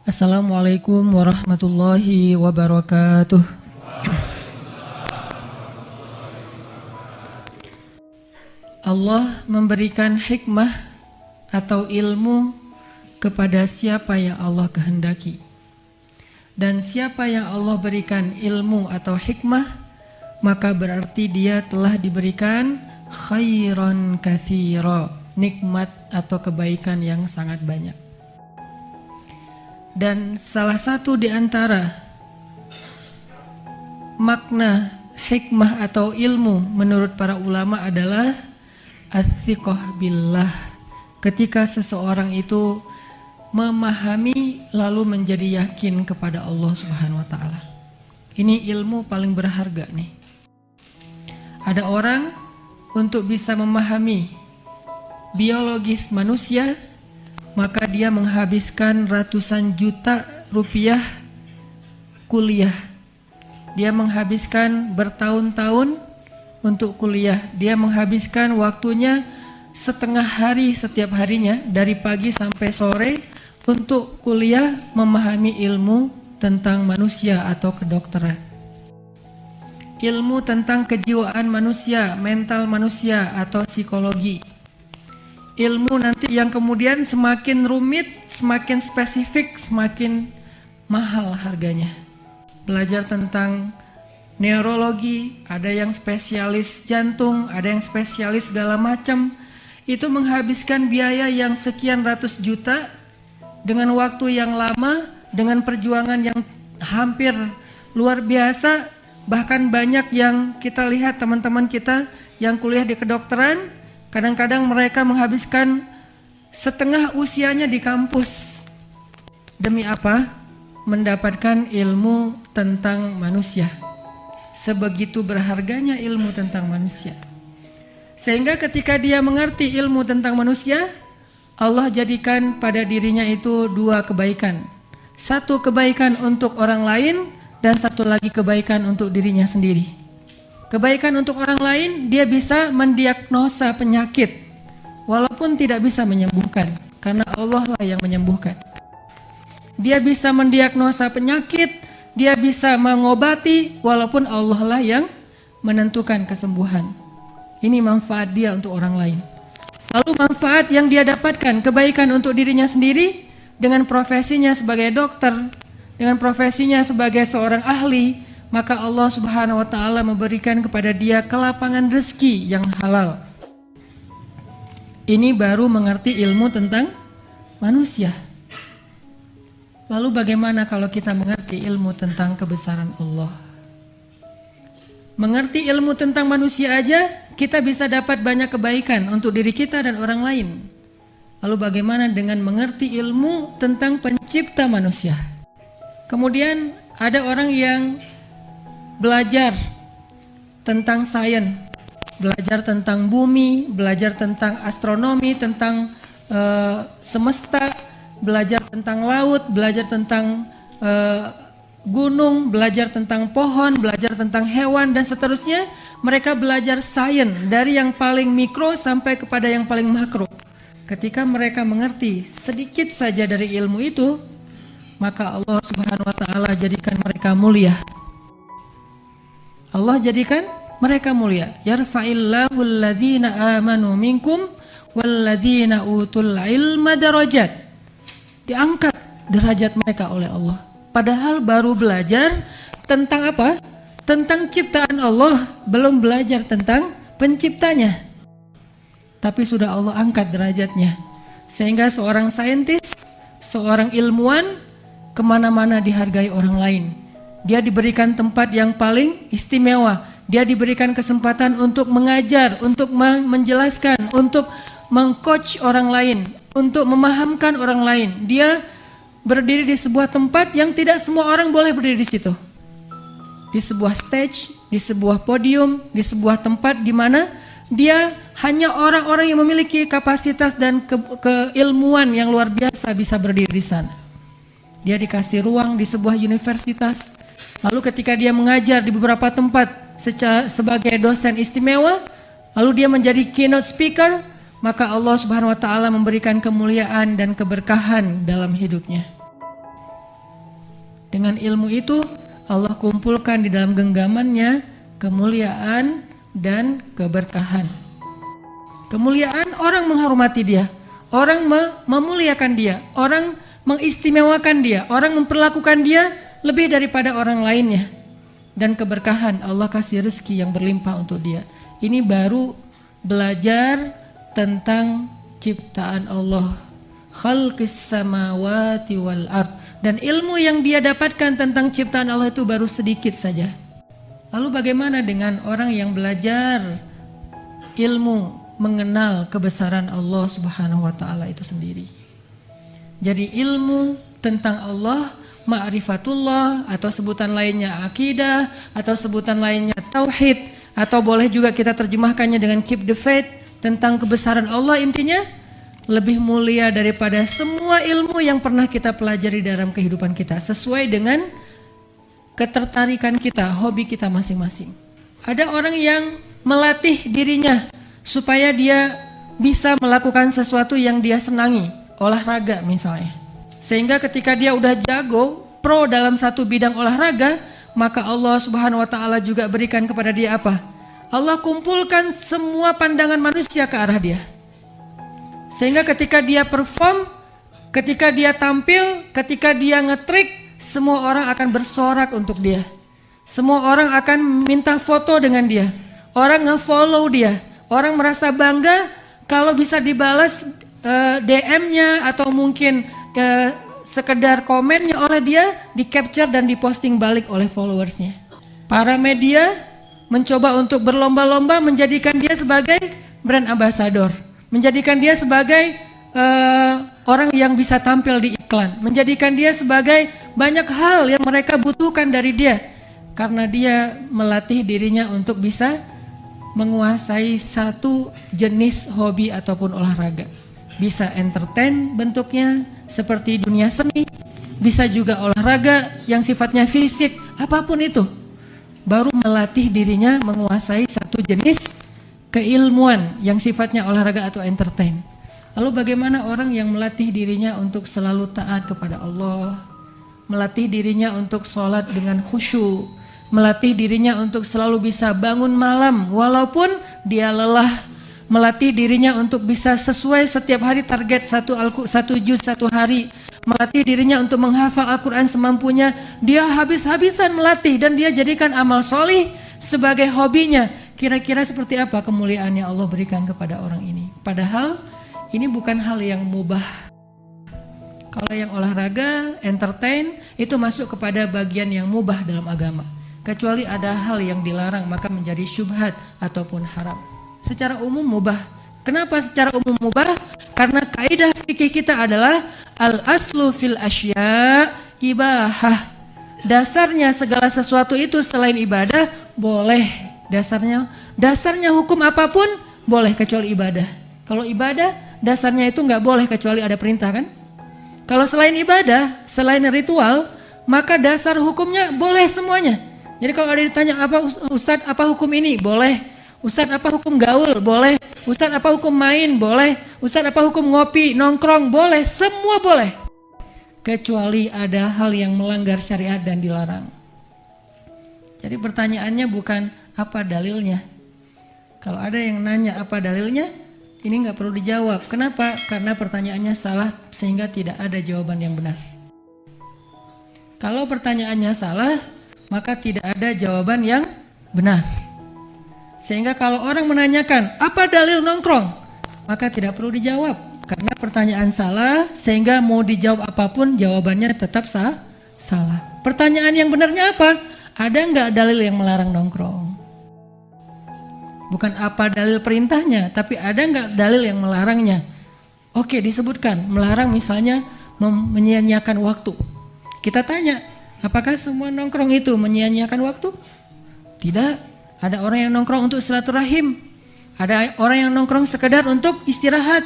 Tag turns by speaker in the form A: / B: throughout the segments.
A: Assalamualaikum warahmatullahi wabarakatuh. Allah memberikan hikmah atau ilmu kepada siapa yang Allah kehendaki. Dan siapa yang Allah berikan ilmu atau hikmah, maka berarti dia telah diberikan khairan katsira, nikmat atau kebaikan yang sangat banyak. Dan salah satu di antara makna hikmah atau ilmu menurut para ulama adalah as-siqah billah. Ketika seseorang itu memahami lalu menjadi yakin kepada Allah Subhanahu wa taala. Ini ilmu paling berharga nih. Ada orang untuk bisa memahami biologis manusia, maka dia menghabiskan ratusan juta rupiah kuliah. Dia menghabiskan bertahun-tahun untuk kuliah. Dia menghabiskan waktunya setengah hari setiap harinya dari pagi sampai sore untuk kuliah memahami ilmu tentang manusia atau kedokteran. Ilmu tentang kejiwaan manusia, mental manusia atau psikologi. Ilmu nanti yang kemudian semakin rumit, semakin spesifik, semakin mahal harganya. Belajar tentang neurologi, ada yang spesialis jantung, ada yang spesialis segala macam. Itu menghabiskan biaya yang sekian ratus juta dengan waktu yang lama, dengan perjuangan yang hampir luar biasa. Bahkan banyak yang kita lihat teman-teman kita yang kuliah di kedokteran, kadang-kadang mereka menghabiskan setengah usianya di kampus. Demi apa? Mendapatkan ilmu tentang manusia. Sebegitu berharganya ilmu tentang manusia. Sehingga ketika dia mengerti ilmu tentang manusia, Allah jadikan pada dirinya itu dua kebaikan. Satu kebaikan untuk orang lain dan satu lagi kebaikan untuk dirinya sendiri. Kebaikan untuk orang lain, dia bisa mendiagnosa penyakit walaupun tidak bisa menyembuhkan, karena Allah lah yang menyembuhkan. Dia bisa mendiagnosa penyakit, dia bisa mengobati walaupun Allah lah yang menentukan kesembuhan. Ini manfaat dia untuk orang lain. Lalu manfaat yang dia dapatkan, kebaikan untuk dirinya sendiri dengan profesinya sebagai dokter, dengan profesinya sebagai seorang ahli, maka Allah Subhanahu wa taala memberikan kepada dia kelapangan rezeki yang halal. Ini baru mengerti ilmu tentang manusia. Lalu bagaimana kalau kita mengerti ilmu tentang kebesaran Allah? Mengerti ilmu tentang manusia aja, kita bisa dapat banyak kebaikan untuk diri kita dan orang lain. Lalu bagaimana dengan mengerti ilmu tentang pencipta manusia? Kemudian ada orang yang belajar tentang sains, belajar tentang bumi, belajar tentang astronomi, tentang semesta, belajar tentang laut, belajar tentang gunung, belajar tentang pohon, belajar tentang hewan dan seterusnya. Mereka belajar sains dari yang paling mikro sampai kepada yang paling makro. Ketika mereka mengerti sedikit saja dari ilmu itu, maka Allah Subhanahu wa taala jadikan mereka mulia. Allah jadikan mereka mulia. Yarfa'illahu alladhina amanu minkum walladzina utul ilma darajat. Diangkat derajat mereka oleh Allah. Padahal baru belajar tentang apa? Tentang ciptaan Allah, belum belajar tentang penciptanya. Tapi sudah Allah angkat derajatnya. Sehingga seorang saintis, seorang ilmuwan kemana-mana dihargai orang lain. Dia diberikan tempat yang paling istimewa. Dia diberikan kesempatan untuk mengajar, untuk menjelaskan, untuk mengcoach orang lain, untuk memahamkan orang lain. Dia berdiri di sebuah tempat yang tidak semua orang boleh berdiri di situ. Di sebuah stage, di sebuah podium, di sebuah tempat di mana dia hanya orang-orang yang memiliki kapasitas dan keilmuan yang luar biasa bisa berdiri di sana. Dia dikasih ruang di sebuah universitas. Lalu ketika dia mengajar di beberapa tempat sebagai dosen istimewa, lalu dia menjadi keynote speaker, maka Allah Subhanahu wa taala memberikan kemuliaan dan keberkahan dalam hidupnya. Dengan ilmu itu Allah kumpulkan di dalam genggamannya kemuliaan dan keberkahan. Kemuliaan, orang menghormati dia, orang memuliakan dia, orang mengistimewakan dia, orang memperlakukan dia lebih daripada orang lainnya. Dan keberkahan, Allah kasih rezeki yang berlimpah untuk dia. Ini baru belajar tentang ciptaan Allah, khalqis samawati wal ard. Dan ilmu yang dia dapatkan tentang ciptaan Allah itu baru sedikit saja. Lalu bagaimana dengan orang yang belajar ilmu mengenal kebesaran Allah Subhanahu wa taala itu sendiri? Jadi ilmu tentang Allah, ma'rifatullah, atau sebutan lainnya akidah, atau sebutan lainnya tauhid, atau boleh juga kita terjemahkannya dengan keep the faith, tentang kebesaran Allah. Intinya lebih mulia daripada semua ilmu yang pernah kita pelajari dalam kehidupan kita, sesuai dengan ketertarikan kita, hobi kita masing-masing. Ada orang yang melatih dirinya supaya dia bisa melakukan sesuatu yang dia senangi, olahraga misalnya. Sehingga ketika dia udah jago, pro dalam satu bidang olahraga, maka Allah Subhanahu wa taala juga berikan kepada dia apa? Allah kumpulkan semua pandangan manusia ke arah dia. Sehingga ketika dia perform, ketika dia tampil, ketika dia ngetrik, semua orang akan bersorak untuk dia. Semua orang akan minta foto dengan dia. Orang nge-follow dia. Orang merasa bangga kalau bisa dibalas DM-nya atau mungkin sekedar komennya oleh dia, di-capture dan diposting balik oleh followersnya. Para media mencoba untuk berlomba-lomba menjadikan dia sebagai brand ambassador. Menjadikan dia sebagai orang yang bisa tampil di iklan, menjadikan dia sebagai banyak hal yang mereka butuhkan dari dia, karena dia melatih dirinya untuk bisa menguasai satu jenis hobi ataupun olahraga. Bisa entertain bentuknya seperti dunia seni, bisa juga olahraga yang sifatnya fisik, apapun itu. Baru melatih dirinya menguasai satu jenis keilmuan yang sifatnya olahraga atau entertain. Lalu bagaimana orang yang melatih dirinya untuk selalu taat kepada Allah, melatih dirinya untuk sholat dengan khusyuk, melatih dirinya untuk selalu bisa bangun malam walaupun dia lelah, melatih dirinya untuk bisa sesuai setiap hari target satu juz satu hari, melatih dirinya untuk menghafal Al-Quran semampunya. Dia habis-habisan melatih dan dia jadikan amal solih sebagai hobinya. Kira-kira seperti apa kemuliaan yang Allah berikan kepada orang ini? Padahal ini bukan hal yang mubah. Kalau yang olahraga, entertain, itu masuk kepada bagian yang mubah dalam agama. Kecuali ada hal yang dilarang, maka menjadi syubhat ataupun haram. Secara umum mubah. Kenapa secara umum mubah? Karena kaidah fikih kita adalah al-aslu fil asya ibahah. Dasarnya segala sesuatu itu selain ibadah boleh. Dasarnya hukum apapun boleh kecuali ibadah. Kalau ibadah dasarnya itu nggak boleh kecuali ada perintah kan? Kalau selain ibadah, selain ritual, maka dasar hukumnya boleh semuanya. Jadi kalau ada ditanya apa Ustadz apa hukum ini? Boleh. Ustadz apa hukum gaul? Boleh. Ustadz apa hukum main? Boleh. Ustadz apa hukum ngopi, nongkrong? Boleh. Semua boleh. Kecuali ada hal yang melanggar syariat dan dilarang. Jadi pertanyaannya bukan apa dalilnya. Kalau ada yang nanya apa dalilnya, ini nggak perlu dijawab. Kenapa? Karena pertanyaannya salah sehingga tidak ada jawaban yang benar. Kalau pertanyaannya salah, maka tidak ada jawaban yang benar. Sehingga kalau orang menanyakan apa dalil nongkrong, maka tidak perlu dijawab. Karena pertanyaan salah, sehingga mau dijawab apapun jawabannya tetap salah. Pertanyaan yang benarnya apa? Ada nggak dalil yang melarang nongkrong? Bukan apa dalil perintahnya, tapi ada nggak dalil yang melarangnya? Oke, disebutkan melarang misalnya menyia-nyiakan waktu. Kita tanya, apakah semua nongkrong itu menyia-nyiakan waktu? Tidak. Ada orang yang nongkrong untuk silaturahim. Ada orang yang nongkrong sekedar untuk istirahat.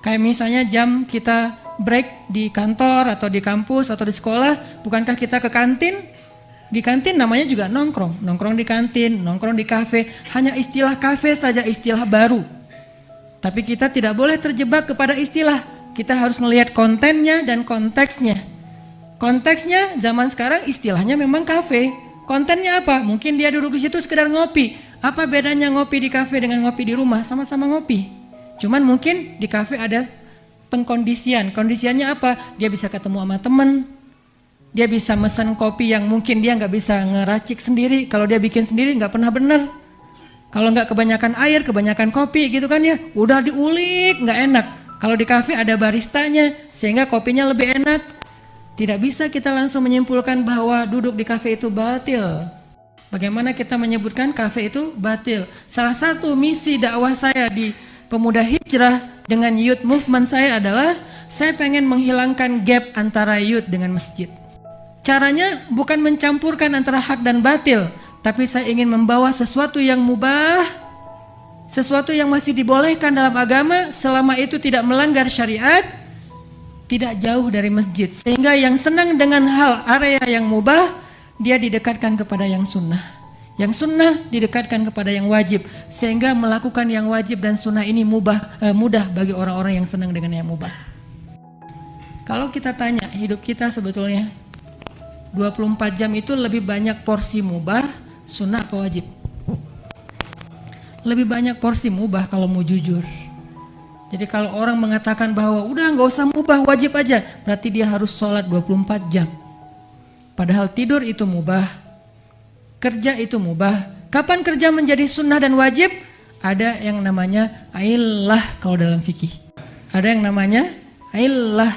A: Kayak misalnya jam kita break di kantor atau di kampus atau di sekolah, bukankah kita ke kantin? Di kantin namanya juga nongkrong. Nongkrong di kantin, nongkrong di kafe. Hanya istilah kafe saja istilah baru. Tapi kita tidak boleh terjebak kepada istilah. Kita harus melihat kontennya dan konteksnya. Konteksnya zaman sekarang istilahnya memang kafe. Kontennya apa? Mungkin dia duduk di situ sekedar ngopi. Apa bedanya ngopi di kafe dengan ngopi di rumah? Sama-sama ngopi. Cuman mungkin di kafe ada pengkondisian. Kondisiannya apa? Dia bisa ketemu sama temen. Dia bisa mesen kopi yang mungkin dia nggak bisa ngeracik sendiri. Kalau dia bikin sendiri nggak pernah bener. Kalau nggak kebanyakan air, kebanyakan kopi gitu kan ya. Udah diulik, nggak enak. Kalau di kafe ada baristanya sehingga kopinya lebih enak. Tidak bisa kita langsung menyimpulkan bahwa duduk di kafe itu batil. Bagaimana kita menyebutkan kafe itu batil? Salah satu misi dakwah saya di Pemuda Hijrah dengan youth movement saya adalah saya pengen menghilangkan gap antara youth dengan masjid. Caranya bukan mencampurkan antara hak dan batil, tapi saya ingin membawa sesuatu yang mubah, sesuatu yang masih dibolehkan dalam agama selama itu tidak melanggar syariat, tidak jauh dari masjid, sehingga yang senang dengan hal area yang mubah dia didekatkan kepada yang sunnah, yang sunnah didekatkan kepada yang wajib, sehingga melakukan yang wajib dan sunnah ini mudah bagi orang-orang yang senang dengan yang mubah. Kalau kita tanya hidup kita sebetulnya 24 jam itu lebih banyak porsi mubah, sunnah atau wajib? Lebih banyak porsi mubah kalau mau jujur. Jadi kalau orang mengatakan bahwa udah nggak usah mubah, wajib aja, berarti dia harus sholat 24 jam. Padahal tidur itu mubah, kerja itu mubah. Kapan kerja menjadi sunnah dan wajib? Ada yang namanya illah kalau dalam fikih. Ada yang namanya illah.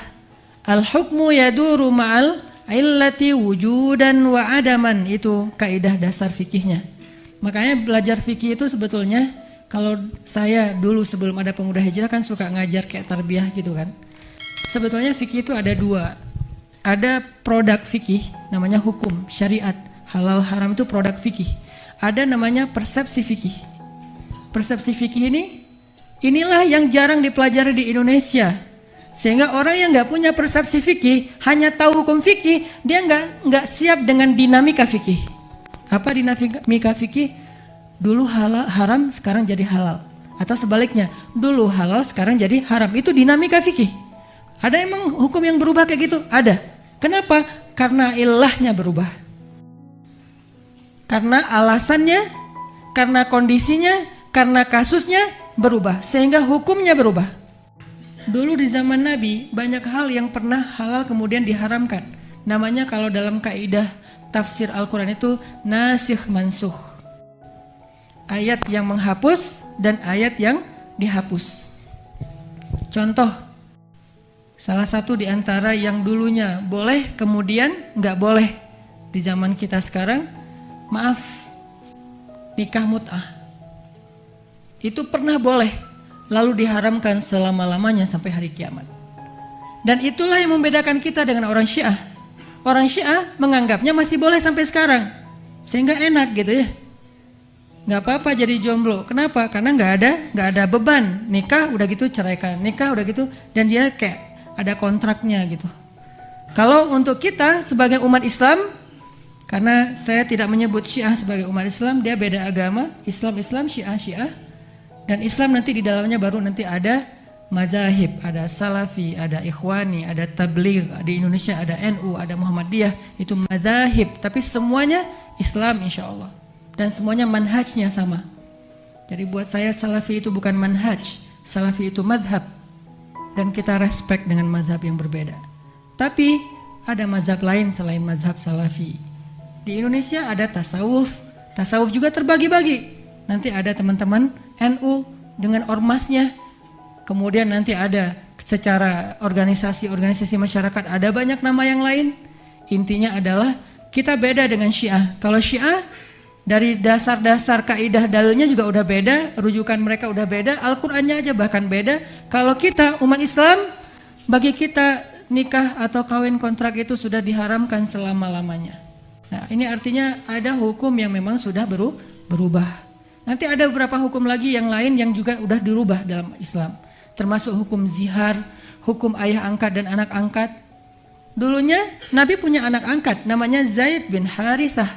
A: Al-hukmu yaduru ma'al illati wujudan wa adaman. Itu kaidah dasar fikihnya. Makanya belajar fikih itu sebetulnya, kalau saya dulu sebelum ada Pemuda Hijrah kan suka ngajar kayak tarbiyah gitu kan. Sebetulnya fikih itu ada dua. Ada produk fikih namanya hukum, syariat. Halal haram itu produk fikih. Ada namanya persepsi fikih. Persepsi fikih inilah yang jarang dipelajari di Indonesia. Sehingga orang yang nggak punya persepsi fikih, hanya tahu hukum fikih, dia nggak siap dengan dinamika fikih. Apa dinamika fikih? Dulu haram, sekarang jadi halal. Atau sebaliknya, dulu halal, sekarang jadi haram. Itu dinamika fikih. Ada emang hukum yang berubah kayak gitu? Ada. Kenapa? Karena ilahnya berubah. Karena alasannya, karena kondisinya, karena kasusnya berubah. Sehingga hukumnya berubah. Dulu di zaman Nabi, banyak hal yang pernah halal kemudian diharamkan. Namanya kalau dalam kaidah tafsir Al-Quran itu nasikh mansuh. Ayat yang menghapus dan ayat yang dihapus. Contoh, salah satu di antara yang dulunya boleh kemudian nggak boleh di zaman kita sekarang, maaf, nikah mut'ah. Itu pernah boleh, lalu diharamkan selama-lamanya sampai hari kiamat. Dan itulah yang membedakan kita dengan orang Syiah. Orang Syiah menganggapnya masih boleh sampai sekarang, sehingga enak gitu ya. Nggak apa-apa jadi jomblo. Kenapa? Karena nggak ada beban. Nikah udah gitu ceraikan, nikah udah gitu, dan dia kayak ada kontraknya gitu. Kalau untuk kita sebagai umat Islam, karena saya tidak menyebut Syiah sebagai umat Islam, dia beda agama, Islam, Syiah. Dan Islam nanti di dalamnya baru nanti ada mazahib, ada Salafi, ada Ikhwani, ada Tabligh. Di Indonesia ada NU, ada Muhammadiyah, itu mazahib. Tapi semuanya Islam insya Allah. Dan semuanya manhajnya sama. Jadi buat saya Salafi itu bukan manhaj, Salafi itu madhab. Dan kita respect dengan mazhab yang berbeda. Tapi ada mazhab lain selain mazhab Salafi. Di Indonesia ada tasawuf. Tasawuf juga terbagi-bagi. Nanti ada teman-teman NU dengan ormasnya. Kemudian nanti ada secara organisasi masyarakat, ada banyak nama yang lain. Intinya adalah kita beda dengan Syiah. Kalau Syiah dari dasar-dasar kaidah dalilnya juga udah beda, rujukan mereka udah beda, Al-Qur'annya aja bahkan beda. Kalau kita umat Islam, bagi kita nikah atau kawin kontrak itu sudah diharamkan selama-lamanya. Nah, ini artinya ada hukum yang memang sudah berubah. Nanti ada beberapa hukum lagi yang lain yang juga udah dirubah dalam Islam. Termasuk hukum zihar, hukum ayah angkat dan anak angkat. Dulunya Nabi punya anak angkat namanya Zaid bin Harithah.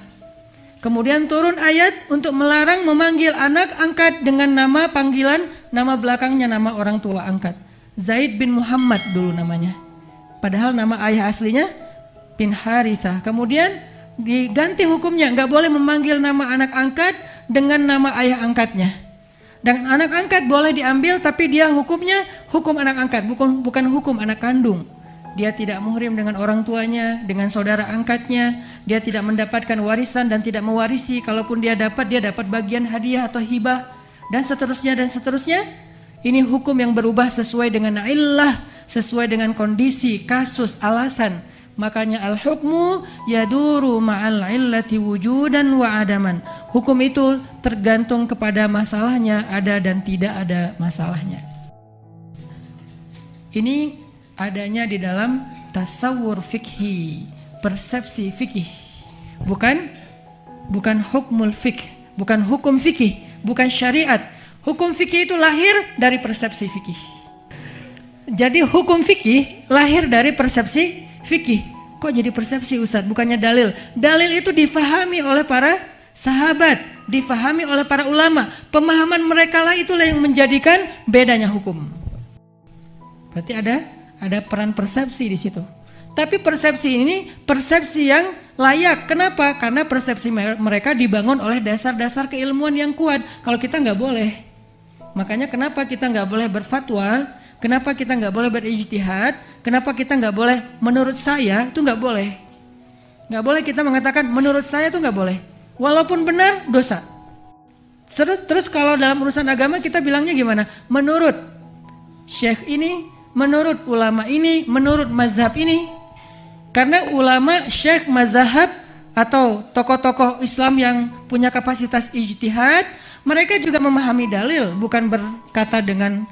A: Kemudian turun ayat untuk melarang memanggil anak angkat dengan nama panggilan, nama belakangnya nama orang tua angkat. Zaid bin Muhammad dulu namanya. Padahal nama ayah aslinya bin Harithah. Kemudian diganti hukumnya, nggak boleh memanggil nama anak angkat dengan nama ayah angkatnya. Dan anak angkat boleh diambil, tapi dia hukumnya hukum anak angkat, bukan hukum anak kandung. Dia tidak muhrim dengan orang tuanya, dengan saudara angkatnya. Dia tidak mendapatkan warisan dan tidak mewarisi. Kalaupun dia dapat bagian hadiah atau hibah. Dan seterusnya dan seterusnya. Ini hukum yang berubah sesuai dengan illah, sesuai dengan kondisi, kasus, alasan. Makanya al-hukmu yaduru ma'al illati wujudan wa adaman. Hukum itu tergantung kepada masalahnya, ada dan tidak ada masalahnya. Ini adanya di dalam tasawur fikhi, persepsi fikih. Bukan hukmul fikih, bukan hukum fikih, bukan syariat. Hukum fikih itu lahir dari persepsi fikih. Jadi hukum fikih lahir dari persepsi fikih. Kok jadi persepsi Ustadz? Bukannya dalil. Dalil itu difahami oleh para sahabat, difahami oleh para ulama. Pemahaman mereka lah itulah yang menjadikan bedanya hukum. Berarti ada peran persepsi di situ. Tapi persepsi ini persepsi yang layak. Kenapa? Karena persepsi mereka dibangun oleh dasar-dasar keilmuan yang kuat. Kalau kita nggak boleh. Makanya kenapa kita nggak boleh berfatwa? Kenapa kita nggak boleh berijtihad? Kenapa kita nggak boleh menurut saya? Itu nggak boleh. Nggak boleh kita mengatakan menurut saya itu nggak boleh. Walaupun benar dosa. Terus kalau dalam urusan agama kita bilangnya gimana? Menurut syekh ini, menurut ulama ini, menurut mazhab ini. Karena ulama, syekh, mazhab atau tokoh-tokoh Islam yang punya kapasitas ijtihad, mereka juga memahami dalil, bukan berkata dengan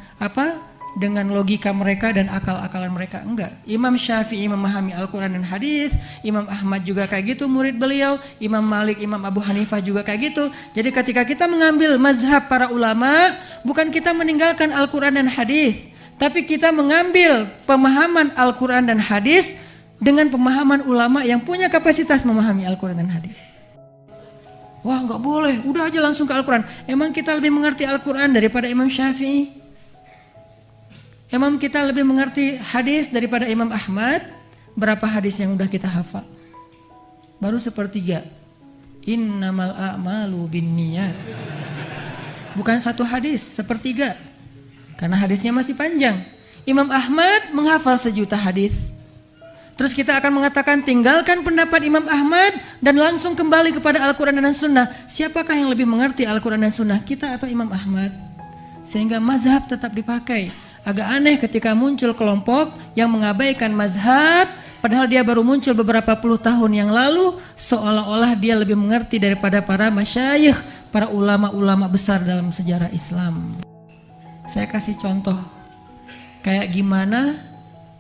A: dengan logika mereka dan akal-akalan mereka. Enggak. Imam Syafi'i memahami Al-Quran dan hadis, Imam Ahmad juga kayak gitu murid beliau, Imam Malik, Imam Abu Hanifah juga kayak gitu. Jadi ketika kita mengambil mazhab para ulama, bukan kita meninggalkan Al-Quran dan hadis, tapi kita mengambil pemahaman Al-Quran dan hadis dengan pemahaman ulama yang punya kapasitas memahami Al-Quran dan hadis. Wah, nggak boleh, udah aja langsung ke Al-Quran. Emang kita lebih mengerti Al-Quran daripada Imam Syafi'i? Emang kita lebih mengerti hadis daripada Imam Ahmad? Berapa hadis yang udah kita hafal? Baru sepertiga. Innamal a'malu binniyat. Bukan satu hadis, sepertiga. Karena hadisnya masih panjang. Imam Ahmad menghafal 1.000.000 hadis. Terus kita akan mengatakan tinggalkan pendapat Imam Ahmad dan langsung kembali kepada Al-Quran dan Sunnah. Siapakah yang lebih mengerti Al-Quran dan Sunnah? Kita atau Imam Ahmad? Sehingga mazhab tetap dipakai. Agak aneh ketika muncul kelompok yang mengabaikan mazhab, padahal dia baru muncul beberapa puluh tahun yang lalu, seolah-olah dia lebih mengerti daripada para masyayikh, para ulama-ulama besar dalam sejarah Islam. Saya kasih contoh, kayak gimana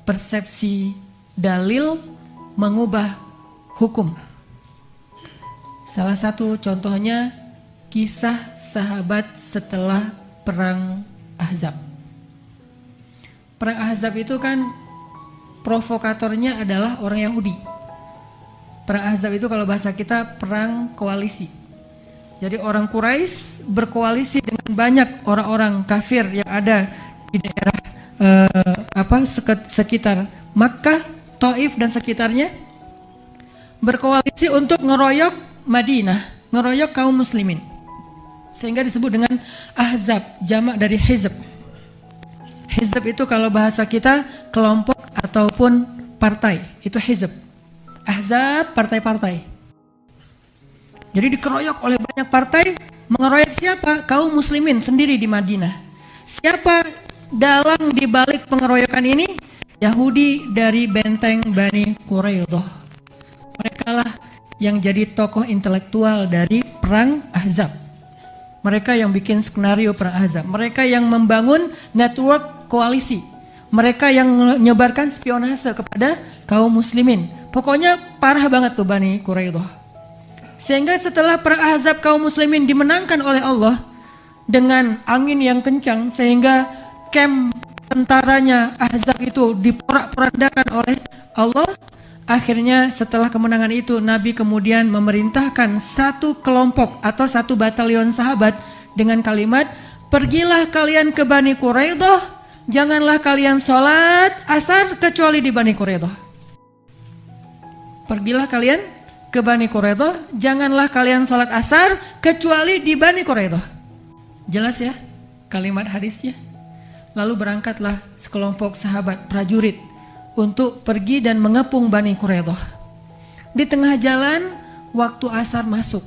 A: persepsi dalil mengubah hukum. Salah satu contohnya kisah sahabat setelah perang Ahzab. Perang Ahzab itu kan provokatornya adalah orang Yahudi. Perang Ahzab itu kalau bahasa kita perang koalisi. Jadi orang Quraisy berkoalisi dengan banyak orang-orang kafir yang ada di daerah sekitar Makkah, Taif dan sekitarnya, berkoalisi untuk ngeroyok Madinah, ngeroyok kaum muslimin. Sehingga disebut dengan Ahzab, jamak dari hizb. Hizb itu kalau bahasa kita kelompok ataupun partai, itu hizb. Ahzab, partai-partai. Jadi dikeroyok oleh banyak partai, mengeroyok siapa? Kaum muslimin sendiri di Madinah. Siapa dalang di balik pengeroyokan ini? Yahudi dari benteng Bani Quraidah. Mereka lah yang jadi tokoh intelektual dari perang Ahzab. Mereka yang bikin skenario perang Ahzab. Mereka yang membangun network koalisi. Mereka yang menyebarkan spionase kepada kaum muslimin. Pokoknya parah banget tuh Bani Quraidah. Sehingga setelah perang Ahzab kaum muslimin dimenangkan oleh Allah dengan angin yang kencang, sehingga camp tentaranya Ahzab itu diporak-porandakan oleh Allah. Akhirnya setelah kemenangan itu Nabi kemudian memerintahkan satu kelompok atau satu batalion sahabat dengan kalimat, pergilah kalian ke Bani Quraidah, janganlah kalian sholat asar kecuali di Bani Quraidah. pergilah kalian ke Bani Quraidah, janganlah kalian sholat asar kecuali di Bani Quraidah. Jelas ya kalimat hadisnya. Lalu berangkatlah sekelompok sahabat prajurit untuk pergi dan mengepung Bani Quraidah. Di tengah jalan waktu asar masuk,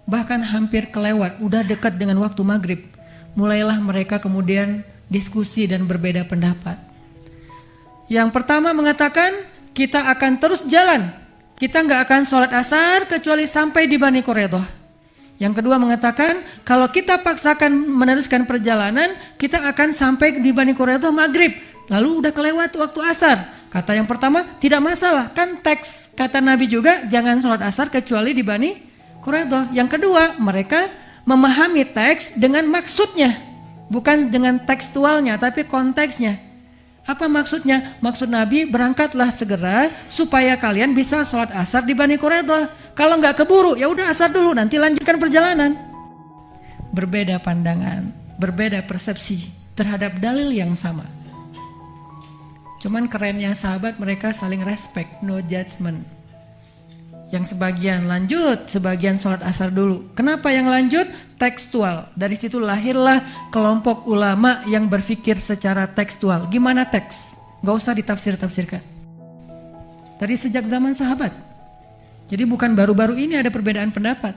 A: bahkan hampir kelewat, udah dekat dengan waktu maghrib. Mulailah mereka kemudian diskusi dan berbeda pendapat. Yang pertama mengatakan kita akan terus jalan, kita nggak akan sholat asar kecuali sampai di Bani Quraidah. Yang kedua mengatakan kalau kita paksakan meneruskan perjalanan, kita akan sampai di Bani Quraidah maghrib, lalu udah kelewat waktu asar. Kata yang pertama tidak masalah, kan teks kata Nabi juga jangan sholat asar kecuali di Bani Quraidah. Yang kedua mereka memahami teks dengan maksudnya, bukan dengan tekstualnya tapi konteksnya. Apa maksudnya? Maksud Nabi berangkatlah segera supaya kalian bisa sholat asar di Bani Quraidah. Kalau nggak keburu ya udah asar dulu, nanti lanjutkan perjalanan. Berbeda pandangan, berbeda persepsi terhadap dalil yang sama. Cuman kerennya sahabat, mereka saling respect, no judgment. Yang sebagian lanjut, sebagian sholat asar dulu. Kenapa yang lanjut? Tekstual. Dari situ lahirlah kelompok ulama yang berpikir secara tekstual. Gimana teks? Gak usah ditafsir-tafsirkan. Dari sejak zaman sahabat. Jadi bukan baru-baru ini ada perbedaan pendapat.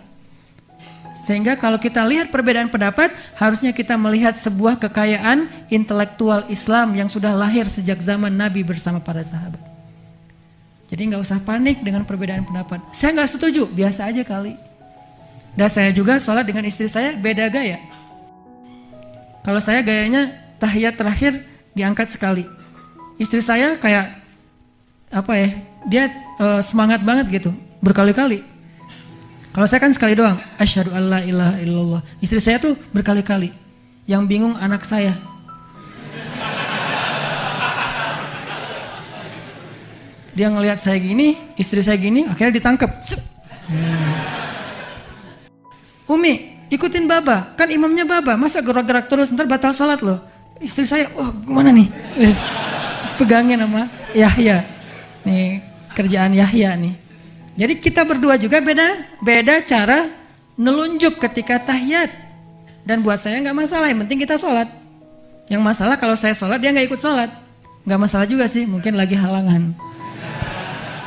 A: Sehingga kalau kita lihat perbedaan pendapat, harusnya kita melihat sebuah kekayaan intelektual Islam yang sudah lahir sejak zaman Nabi bersama para sahabat. Jadi nggak usah panik dengan perbedaan pendapat. Saya nggak setuju, biasa aja kali. Dan saya juga sholat dengan istri saya beda gaya. Kalau saya gayanya tahiyat terakhir diangkat sekali. Istri saya kayak apa ya? Dia semangat banget gitu, berkali-kali. Kalau saya kan sekali doang, asyhadu alla ilaha illallah. Istri saya tuh berkali-kali. Yang bingung anak saya. Dia ngelihat saya gini, istri saya gini, akhirnya ditangkap. Umi, ikutin Baba, kan imamnya Baba, masa gerak-gerak terus, ntar batal sholat loh. Istri saya, wah gimana nih? Pegangin sama Yahya. Nih kerjaan Yahya nih. Jadi kita berdua juga beda cara nelunjuk ketika tahiyat. Dan buat saya nggak masalah, yang penting kita sholat. Yang masalah kalau saya sholat dia nggak ikut sholat, nggak masalah juga sih, mungkin lagi halangan.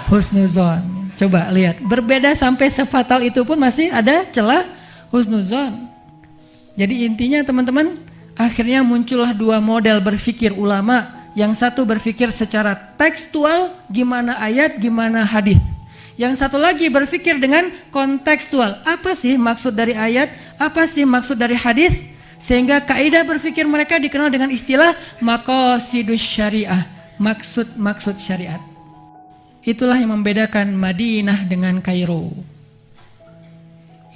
A: Husnuzon, coba lihat, berbeda sampai sefatal itu pun masih ada celah husnuzon. Jadi intinya teman-teman, akhirnya muncullah dua model berpikir ulama. Yang satu berpikir secara tekstual, gimana ayat, gimana hadis. Yang satu lagi berpikir dengan kontekstual, apa sih maksud dari ayat, apa sih maksud dari hadis, sehingga kaidah berpikir mereka dikenal dengan istilah maqasidus syariah, maksud-maksud syariat. Itulah yang membedakan Madinah dengan Kairo.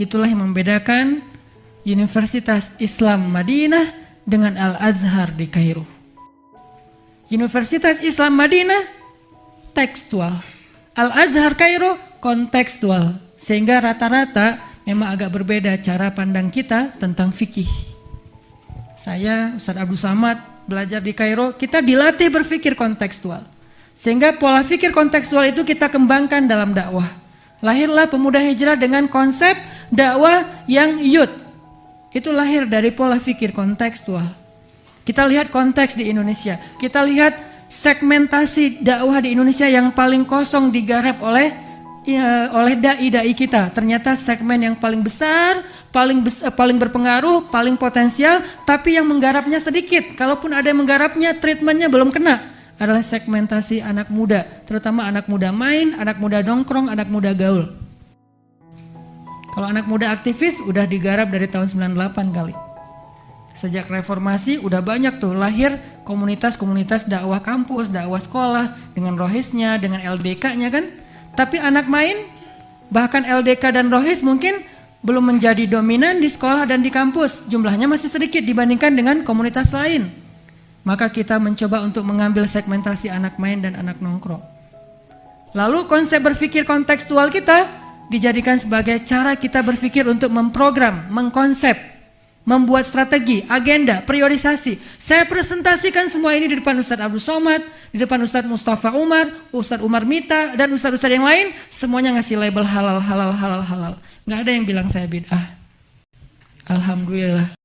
A: Itulah yang membedakan Universitas Islam Madinah dengan Al-Azhar di Kairo. Universitas Islam Madinah tekstual, Al-Azhar Kairo kontekstual, sehingga rata-rata memang agak berbeda cara pandang kita tentang fikih. Saya, Ustaz Abdul Samad, belajar di Kairo, kita dilatih berpikir kontekstual. Sehingga pola pikir kontekstual itu kita kembangkan dalam dakwah. Lahirlah Pemuda Hijrah dengan konsep dakwah yang yud. Itu lahir dari pola pikir kontekstual. Kita lihat konteks di Indonesia, kita lihat segmentasi dakwah di Indonesia yang paling kosong digarap oleh dai-dai kita. Ternyata segmen yang paling besar, paling berpengaruh, paling potensial, tapi yang menggarapnya sedikit. Kalaupun ada yang menggarapnya, treatmentnya belum kena. Adalah segmentasi anak muda, terutama anak muda main, anak muda nongkrong, anak muda gaul. Kalau anak muda aktivis udah digarap dari tahun 98 kali. Sejak reformasi udah banyak tuh lahir komunitas-komunitas dakwah kampus, dakwah sekolah, dengan rohisnya, dengan LDK-nya kan. Tapi anak main, bahkan LDK dan rohis mungkin belum menjadi dominan di sekolah dan di kampus. Jumlahnya masih sedikit dibandingkan dengan komunitas lain. Maka kita mencoba untuk mengambil segmentasi anak main dan anak nongkrong. Lalu konsep berpikir kontekstual kita dijadikan sebagai cara kita berpikir untuk memprogram, mengkonsep membuat strategi, agenda, priorisasi. Saya presentasikan semua ini di depan Ustadz Abdul Somad, di depan Ustadz Mustafa Umar, Ustadz Umar Mita, dan Ustadz-Ustadz yang lain. Semuanya ngasih label halal, halal, halal, halal. Nggak ada yang bilang saya bid'ah. Alhamdulillah.